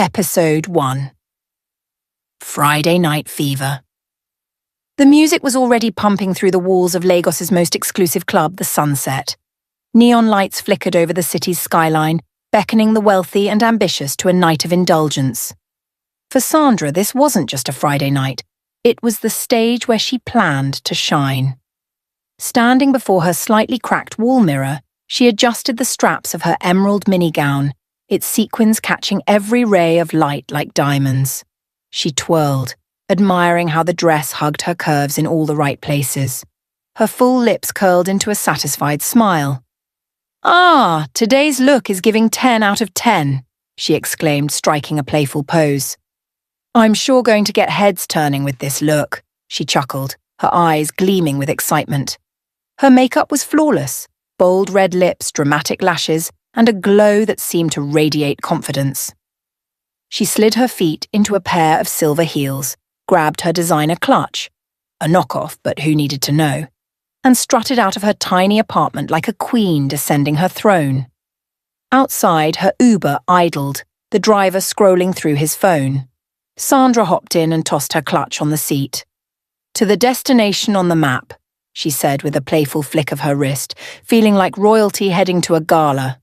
Episode 1. Friday Night Fever. The music was already pumping through the walls of Lagos's most exclusive club, the Sunset. Neon lights flickered over the city's skyline, beckoning the wealthy and ambitious to a night of indulgence. For Sandra, this wasn't just a Friday night. It was the stage where she planned to shine. Standing before her slightly cracked wall mirror, she adjusted the straps of her emerald mini-gown, its sequins catching every ray of light like diamonds. She twirled, admiring how the dress hugged her curves in all the right places. Her full lips curled into a satisfied smile. "Ah, today's look is giving 10 out of 10, she exclaimed, striking a playful pose. "I'm sure going to get heads turning with this look," she chuckled, her eyes gleaming with excitement. Her makeup was flawless, bold red lips, dramatic lashes, and a glow that seemed to radiate confidence. She slid her feet into a pair of silver heels, grabbed her designer clutch, a knockoff but who needed to know, and strutted out of her tiny apartment like a queen descending her throne. Outside, her Uber idled, the driver scrolling through his phone. Sandra hopped in and tossed her clutch on the seat. "To the destination on the map," she said with a playful flick of her wrist, feeling like royalty heading to a gala.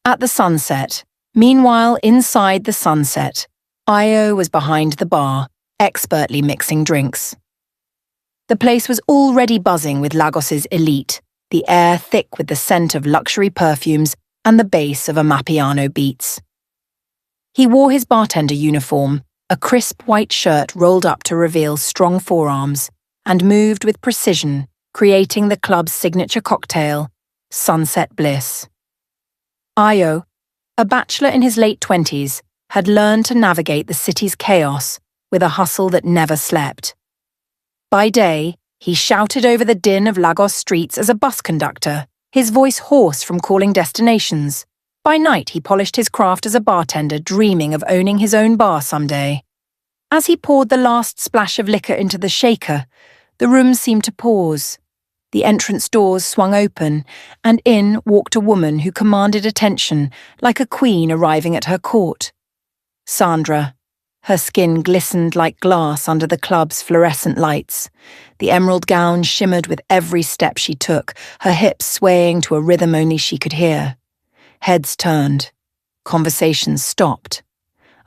At the Sunset. Meanwhile, inside the Sunset, Io was behind the bar, expertly mixing drinks. The place was already buzzing with Lagos's elite, the air thick with the scent of luxury perfumes and the bass of Amapiano beats. He wore his bartender uniform, a crisp white shirt rolled up to reveal strong forearms, and moved with precision, creating the club's signature cocktail, Sunset Bliss. Io, a bachelor in his late 20s, had learned to navigate the city's chaos with a hustle that never slept. By day, he shouted over the din of Lagos streets as a bus conductor, his voice hoarse from calling destinations. By night, he polished his craft as a bartender, dreaming of owning his own bar someday. As he poured the last splash of liquor into the shaker, the room seemed to pause. The entrance doors swung open, and in walked a woman who commanded attention, like a queen arriving at her court. Sandra. Her skin glistened like glass under the club's fluorescent lights. The emerald gown shimmered with every step she took, her hips swaying to a rhythm only she could hear. Heads turned. Conversations stopped.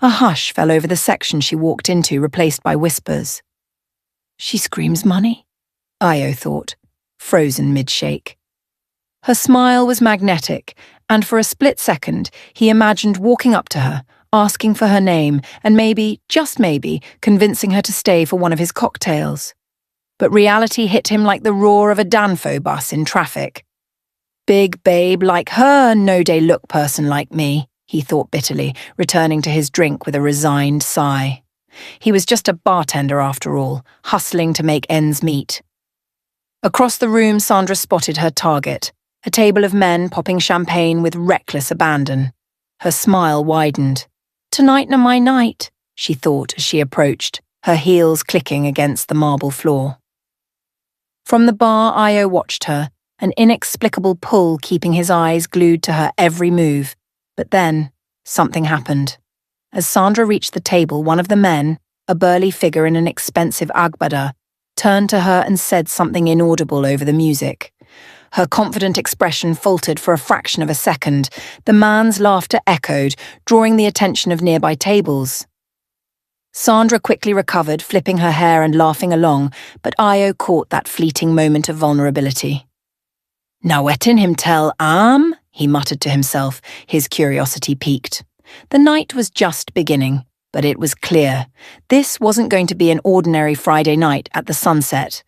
A hush fell over the section she walked into, replaced by whispers. "She screams money," Io thought, frozen mid-shake. Her smile was magnetic, and for a split second, he imagined walking up to her, asking for her name, and maybe, just maybe, convincing her to stay for one of his cocktails. But reality hit him like the roar of a Danfo bus in traffic. "Big babe like her, no-day look person like me," he thought bitterly, returning to his drink with a resigned sigh. He was just a bartender after all, hustling to make ends meet. Across the room, Sandra spotted her target, a table of men popping champagne with reckless abandon. Her smile widened. "Tonight na my night," she thought as she approached, her heels clicking against the marble floor. From the bar, Io watched her, an inexplicable pull keeping his eyes glued to her every move. But then, something happened. As Sandra reached the table, one of the men, a burly figure in an expensive agbada, turned to her and said something inaudible over the music. Her confident expression faltered for a fraction of a second. The man's laughter echoed, drawing the attention of nearby tables. Sandra quickly recovered, flipping her hair and laughing along, but Io caught that fleeting moment of vulnerability. "Now letting him tell he muttered to himself, his curiosity piqued. The night was just beginning, but it was clear. This wasn't going to be an ordinary Friday night at the Sunset.